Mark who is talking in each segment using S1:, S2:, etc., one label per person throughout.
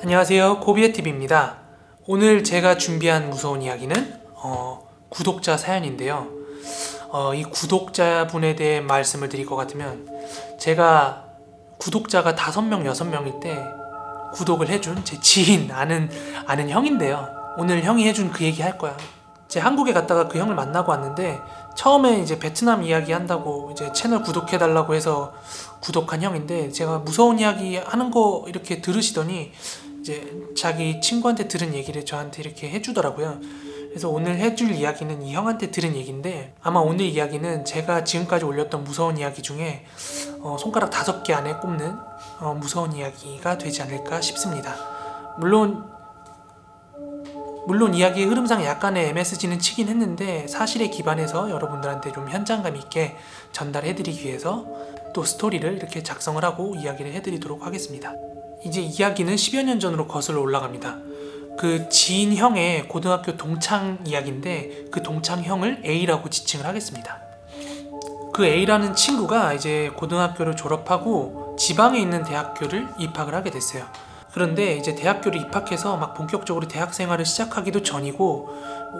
S1: 안녕하세요, 고비애TV입니다. 오늘 제가 준비한 무서운 이야기는 구독자 사연인데요. 이 구독자분에 대해 말씀을 드릴 것 같으면, 제가 구독자가 5명, 6명일 때 구독을 해준 제 지인, 아는 형인데요. 오늘 형이 해준 그 얘기 할 거야. 제 한국에 갔다가 그 형을 만나고 왔는데, 처음에 이제 베트남 이야기 한다고 이제 채널 구독해달라고 해서 구독한 형인데, 제가 무서운 이야기 하는 거 이렇게 들으시더니 이제 자기 친구한테 들은 얘기를 저한테 이렇게 해주더라고요. 그래서 오늘 해줄 이야기는 이 형한테 들은 얘기인데, 아마 오늘 이야기는 제가 지금까지 올렸던 무서운 이야기 중에 손가락 5개 안에 꼽는 무서운 이야기가 되지 않을까 싶습니다. 물론 이야기의 흐름상 약간의 MSG는 치긴 했는데, 사실에 기반해서 여러분들한테 좀 현장감 있게 전달해드리기 위해서 또 스토리를 이렇게 작성을 하고 이야기를 해드리도록 하겠습니다. 이제 이야기는 10여 년 전으로 거슬러 올라갑니다. 그 지인 형의 고등학교 동창 이야기인데, 그 동창 형을 A라고 지칭을 하겠습니다. 그 A라는 친구가 이제 고등학교를 졸업하고 지방에 있는 대학교를 입학을 하게 됐어요. 그런데 이제 대학교를 입학해서 막 본격적으로 대학 생활을 시작하기도 전이고,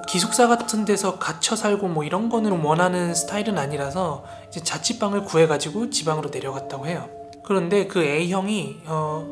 S1: 기숙사 같은 데서 갇혀 살고 뭐 이런 거는 원하는 스타일은 아니라서 이제 자취방을 구해가지고 지방으로 내려갔다고 해요. 그런데 그 A형이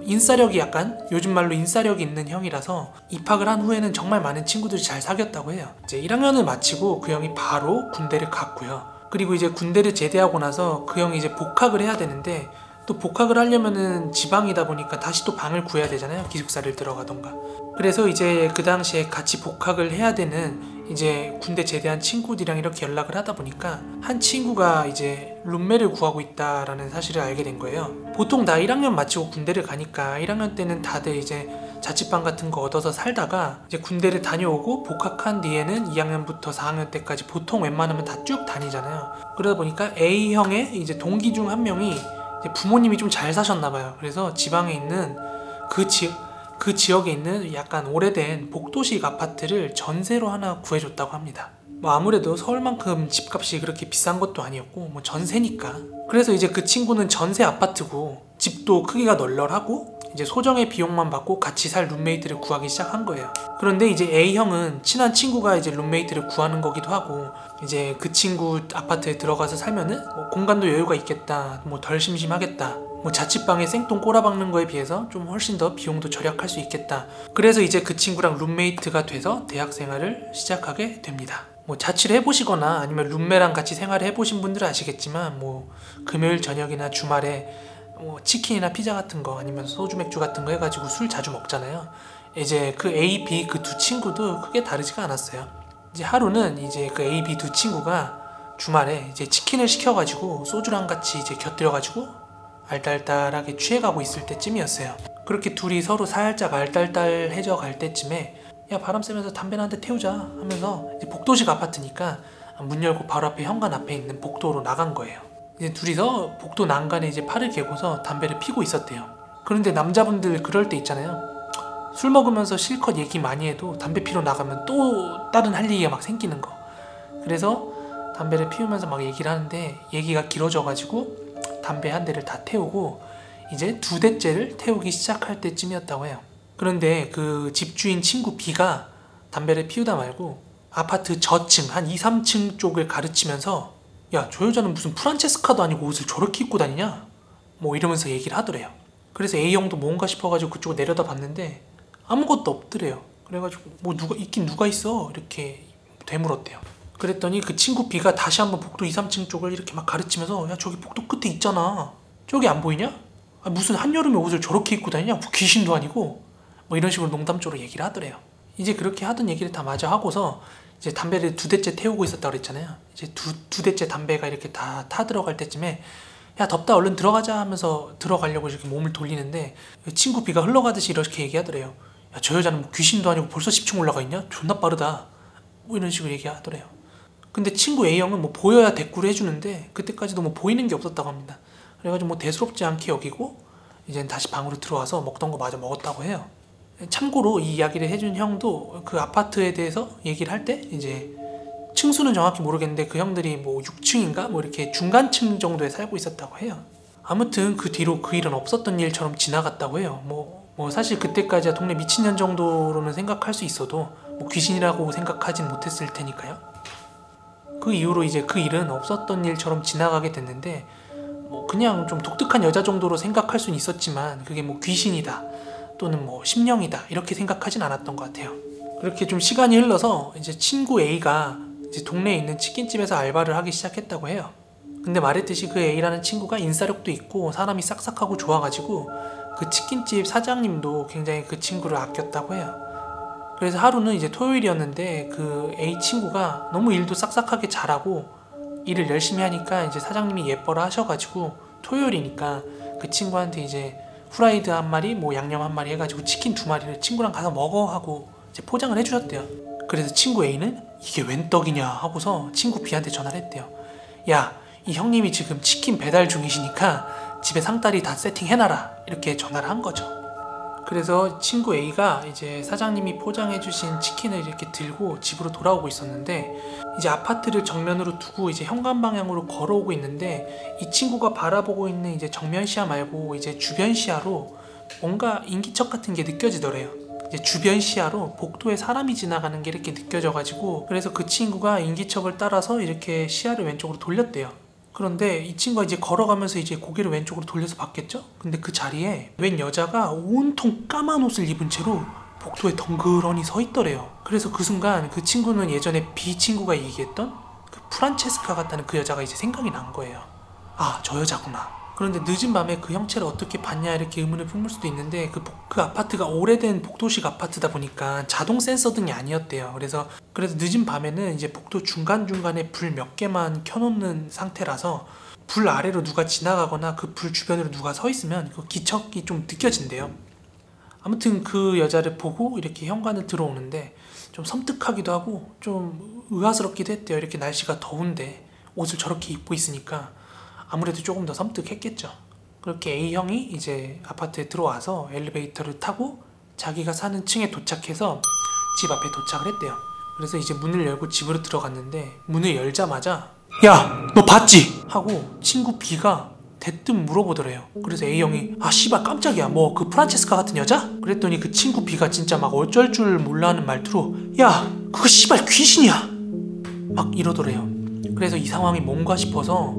S1: 인싸력이 약간, 요즘 말로 인싸력이 있는 형이라서 입학을 한 후에는 정말 많은 친구들이 잘 사귀었다고 해요. 이제 1학년을 마치고 그 형이 바로 군대를 갔고요. 그리고 이제 군대를 제대하고 나서 그 형이 이제 복학을 해야 되는데, 또 복학을 하려면은 지방이다 보니까 다시 또 방을 구해야 되잖아요. 기숙사를 들어가던가. 그래서 이제 그 당시에 같이 복학을 해야 되는 이제 군대 제대한 친구들이랑 이렇게 연락을 하다 보니까 한 친구가 이제 룸메를 구하고 있다라는 사실을 알게 된 거예요. 보통 다 1학년 마치고 군대를 가니까 1학년 때는 다들 이제 자취방 같은 거 얻어서 살다가 이제 군대를 다녀오고 복학한 뒤에는 2학년부터 4학년 때까지 보통 웬만하면 다 쭉 다니잖아요. 그러다 보니까 A형의 이제 동기 중 한 명이 부모님이 좀 잘 사셨나봐요. 그래서 지방에 있는 그 지역에 있는 약간 오래된 복도식 아파트를 전세로 하나 구해줬다고 합니다. 뭐 아무래도 서울만큼 집값이 그렇게 비싼 것도 아니었고 뭐 전세니까. 그래서 이제 그 친구는 전세 아파트고 집도 크기가 널널하고 이제 소정의 비용만 받고 같이 살 룸메이트를 구하기 시작한 거예요. 그런데 이제 A형은 친한 친구가 이제 룸메이트를 구하는 거기도 하고, 이제 그 친구 아파트에 들어가서 살면은 뭐 공간도 여유가 있겠다, 뭐 덜 심심하겠다, 뭐 자취방에 생똥 꼬라박는 거에 비해서 좀 훨씬 더 비용도 절약할 수 있겠다. 그래서 이제 그 친구랑 룸메이트가 돼서 대학 생활을 시작하게 됩니다. 뭐 자취를 해보시거나 아니면 룸메랑 같이 생활을 해보신 분들은 아시겠지만, 뭐 금요일 저녁이나 주말에 뭐 치킨이나 피자 같은 거 아니면 소주 맥주 같은 거 해가지고 술 자주 먹잖아요. 이제 그 A, B 그 두 친구도 크게 다르지가 않았어요. 이제 하루는 이제 그 A, B 두 친구가 주말에 이제 치킨을 시켜가지고 소주랑 같이 이제 곁들여가지고 알딸딸하게 취해가고 있을 때쯤이었어요. 그렇게 둘이 서로 살짝 알딸딸해져 갈 때쯤에, 야 바람 쐬면서 담배나 한 대 태우자 하면서 이제 복도식 아파트니까 문 열고 바로 앞에 현관 앞에 있는 복도로 나간 거예요. 이제 둘이서 복도 난간에 이제 팔을 개고서 담배를 피고 있었대요. 그런데 남자분들 그럴 때 있잖아요. 술 먹으면서 실컷 얘기 많이 해도 담배 피러 나가면 또 다른 할 얘기가 막 생기는 거. 그래서 담배를 피우면서 막 얘기를 하는데 얘기가 길어져가지고 담배 한 대를 다 태우고 이제 2대째를 태우기 시작할 때쯤이었다고 해요. 그런데 그 집주인 친구 B가 담배를 피우다 말고 아파트 저층 한 2, 3층 쪽을 가르치면서, 야, 저 여자는 무슨 프란체스카도 아니고 옷을 저렇게 입고 다니냐? 뭐 이러면서 얘기를 하더래요. 그래서 A형도 뭔가 싶어가지고 그쪽을 내려다 봤는데 아무것도 없더래요. 그래가지고 뭐 누가 있어? 이렇게 되물었대요. 그랬더니 그 친구 B가 다시 한번 복도 2, 3층 쪽을 이렇게 막 가르치면서, 야 저기 복도 끝에 있잖아. 저기 안 보이냐? 아, 무슨 한여름에 옷을 저렇게 입고 다니냐? 뭐 귀신도 아니고. 뭐 이런 식으로 농담적으로 얘기를 하더래요. 이제 그렇게 하던 얘기를 다 마저 하고서 이제 담배를 2대째 태우고 있었다고 그랬잖아요. 이제 두 대째 담배가 이렇게 다 타들어갈 때쯤에, 야 덥다 얼른 들어가자 하면서 들어가려고 이렇게 몸을 돌리는데 친구 B가 흘러가듯이 이렇게 얘기하더래요. 야 저 여자는 뭐 귀신도 아니고 벌써 10층 올라가 있냐? 존나 빠르다. 뭐 이런 식으로 얘기하더래요. 근데 친구 A형은 뭐 보여야 대꾸를 해주는데 그때까지도 뭐 보이는 게 없었다고 합니다. 그래가지고 뭐 대수롭지 않게 여기고 이제 다시 방으로 들어와서 먹던 거 마저 먹었다고 해요. 참고로 이 이야기를 해준 형도 그 아파트에 대해서 얘기를 할 때, 이제 층수는 정확히 모르겠는데 그 형들이 뭐 6층인가 뭐 이렇게 중간층 정도에 살고 있었다고 해요. 아무튼 그 뒤로 그 일은 없었던 일처럼 지나갔다고 해요. 뭐 사실 그때까지야 동네 미친년 정도로는 생각할 수 있어도 뭐 귀신이라고 생각하진 못했을 테니까요. 그 이후로 이제 그 일은 없었던 일처럼 지나가게 됐는데 뭐 그냥 좀 독특한 여자 정도로 생각할 수는 있었지만 그게 뭐 귀신이다 또는 뭐 심령이다 이렇게 생각하진 않았던 것 같아요. 그렇게 좀 시간이 흘러서 이제 친구 A가 이제 동네에 있는 치킨집에서 알바를 하기 시작했다고 해요. 근데 말했듯이 그 A라는 친구가 인싸력도 있고 사람이 싹싹하고 좋아가지고 그 치킨집 사장님도 굉장히 그 친구를 아꼈다고 해요. 그래서 하루는 이제 토요일이었는데 그 A 친구가 너무 일도 싹싹하게 잘하고 일을 열심히 하니까 이제 사장님이 예뻐라 하셔가지고 토요일이니까 그 친구한테 이제 후라이드 한 마리 뭐 양념 한 마리 해가지고 치킨 2마리를 친구랑 가서 먹어 하고 이제 포장을 해주셨대요. 그래서 친구 A는 이게 웬 떡이냐 하고서 친구 B한테 전화를 했대요. 야, 이 형님이 지금 치킨 배달 중이시니까 집에 상다리 다 세팅해놔라 이렇게 전화를 한 거죠. 그래서 친구 A가 이제 사장님이 포장해주신 치킨을 이렇게 들고 집으로 돌아오고 있었는데 이제 아파트를 정면으로 두고 이제 현관 방향으로 걸어오고 있는데 이 친구가 바라보고 있는 이제 정면 시야 말고 이제 주변 시야로 뭔가 인기척 같은 게 느껴지더래요. 이제 주변 시야로 복도에 사람이 지나가는 게 이렇게 느껴져가지고 그래서 그 친구가 인기척을 따라서 이렇게 시야를 왼쪽으로 돌렸대요. 그런데 이 친구가 이제 걸어가면서 이제 고개를 왼쪽으로 돌려서 봤겠죠? 근데 그 자리에 웬 여자가 온통 까만 옷을 입은 채로 복도에 덩그러니 서 있더래요. 그래서 그 순간 그 친구는 예전에 B 친구가 얘기했던 그 프란체스카 같다는 그 여자가 이제 생각이 난 거예요. 아, 저 여자구나. 그런데 늦은 밤에 그 형체를 어떻게 봤냐 이렇게 의문을 품을 수도 있는데 그 아파트가 오래된 복도식 아파트다 보니까 자동 센서 등이 아니었대요. 그래서 늦은 밤에는 이제 복도 중간중간에 불 몇 개만 켜놓는 상태라서 불 아래로 누가 지나가거나 그 불 주변으로 누가 서 있으면 그 기척이 좀 느껴진대요. 아무튼 그 여자를 보고 이렇게 현관을 들어오는데 좀 섬뜩하기도 하고 좀 의아스럽기도 했대요. 이렇게 날씨가 더운데 옷을 저렇게 입고 있으니까 아무래도 조금 더 섬뜩했겠죠. 그렇게 A형이 이제 아파트에 들어와서 엘리베이터를 타고 자기가 사는 층에 도착해서 집 앞에 도착을 했대요. 그래서 이제 문을 열고 집으로 들어갔는데 문을 열자마자 야, 너 봤지? 하고 친구 B가 대뜸 물어보더래요. 그래서 A형이 아 씨발 깜짝이야 뭐 그 프란체스카 같은 여자? 그랬더니 그 친구 B가 진짜 막 어쩔 줄 몰라 하는 말투로 야, 그거 씨발 귀신이야! 막 이러더래요. 그래서 이 상황이 뭔가 싶어서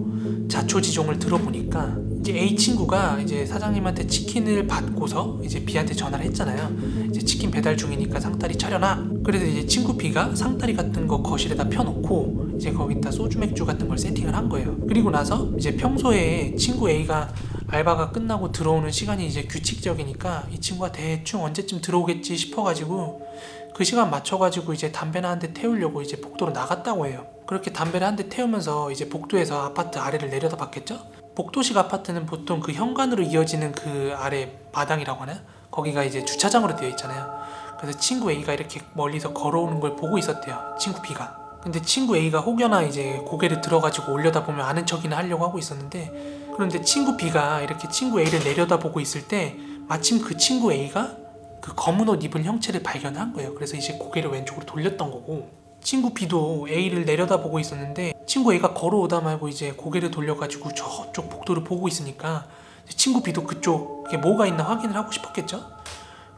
S1: 자초지종을 들어보니까 이제 A 친구가 이제 사장님한테 치킨을 받고서 이제 B한테 전화를 했잖아요. 이제 치킨 배달 중이니까 상다리 차려놔. 그래서 이제 친구 B가 상다리 같은 거 거실에다 펴놓고 이제 거기다 소주 맥주 같은 걸 세팅을 한 거예요. 그리고 나서 이제 평소에 친구 A가 알바가 끝나고 들어오는 시간이 이제 규칙적이니까 이 친구가 대충 언제쯤 들어오겠지 싶어가지고 그 시간 맞춰가지고 이제 담배나 한 대 태우려고 이제 복도로 나갔다고 해요. 그렇게 담배를 한 대 태우면서 이제 복도에서 아파트 아래를 내려다 봤겠죠? 복도식 아파트는 보통 그 현관으로 이어지는 그 아래 마당이라고 하나? 거기가 이제 주차장으로 되어 있잖아요. 그래서 친구 A가 이렇게 멀리서 걸어오는 걸 보고 있었대요. 친구 B가. 근데 친구 A가 혹여나 이제 고개를 들어가지고 올려다보면 아는 척이나 하려고 하고 있었는데 그런데 친구 B가 이렇게 친구 A를 내려다보고 있을 때 마침 그 친구 A가 그 검은 옷 입은 형체를 발견한 거예요. 그래서 이제 고개를 왼쪽으로 돌렸던 거고 친구 B도 A를 내려다보고 있었는데 친구 A가 걸어오다 말고 이제 고개를 돌려가지고 저쪽 복도를 보고 있으니까 친구 B도 그쪽에 뭐가 있나 확인을 하고 싶었겠죠?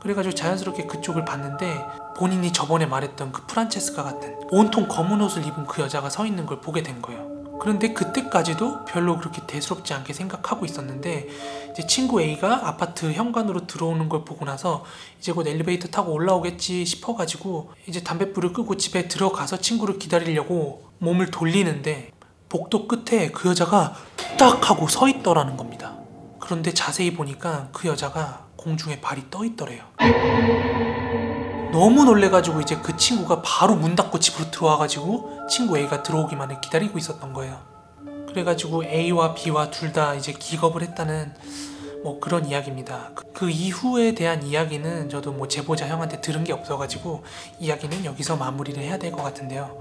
S1: 그래가지고 자연스럽게 그쪽을 봤는데 본인이 저번에 말했던 그 프란체스카 같은 온통 검은 옷을 입은 그 여자가 서 있는 걸 보게 된 거예요. 그런데 그때까지도 별로 그렇게 대수롭지 않게 생각하고 있었는데 이제 친구 A가 아파트 현관으로 들어오는 걸 보고 나서 이제 곧 엘리베이터 타고 올라오겠지 싶어가지고 이제 담뱃불을 끄고 집에 들어가서 친구를 기다리려고 몸을 돌리는데 복도 끝에 그 여자가 딱 하고 서 있더라는 겁니다. 그런데 자세히 보니까 그 여자가 공중에 발이 떠 있더래요. 너무 놀래가지고 이제 그 친구가 바로 문 닫고 집으로 들어와가지고 친구 A가 들어오기만을 기다리고 있었던 거예요. 그래가지고 A와 B와 둘 다 이제 기겁을 했다는 뭐 그런 이야기입니다. 그 이후에 대한 이야기는 저도 뭐 제보자 형한테 들은 게 없어가지고 이야기는 여기서 마무리를 해야 될 것 같은데요.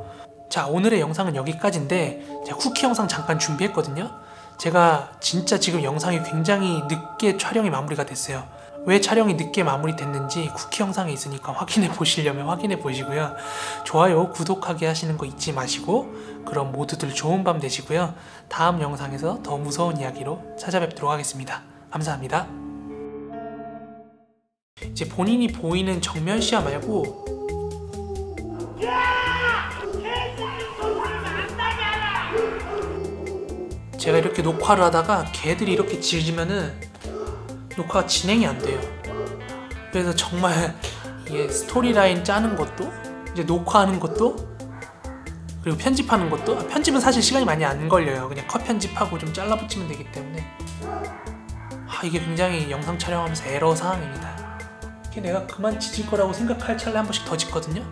S1: 자, 오늘의 영상은 여기까지인데 제가 후기 영상 잠깐 준비했거든요. 제가 진짜 지금 영상이 굉장히 늦게 촬영이 마무리가 됐어요. 왜 촬영이 늦게 마무리됐는지 쿠키 영상에 있으니까 확인해 보시려면 확인해 보시고요. 좋아요, 구독하기 하시는 거 잊지 마시고 그럼 모두들 좋은 밤 되시고요. 다음 영상에서 더 무서운 이야기로 찾아뵙도록 하겠습니다. 감사합니다. 이제 본인이 보이는 정면 시야 말고 제가 이렇게 녹화를 하다가 개들이 이렇게 짖으면은 녹화가 진행이 안 돼요. 그래서 정말 이게 스토리라인 짜는 것도 이제 녹화하는 것도 그리고 편집하는 것도 편집은 사실 시간이 많이 안 걸려요. 그냥 컷 편집하고 좀 잘라붙이면 되기 때문에 이게 굉장히 영상 촬영하면서 에러 사항입니다. 이게 내가 그만 짖을 거라고 생각할 찰나에 한 번씩 더 짖거든요.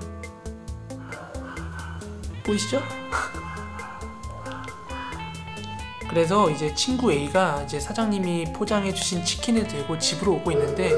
S1: 보이시죠? 그래서 이제 친구 A가 이제 사장님이 포장해 주신 치킨을 들고 집으로 오고 있는데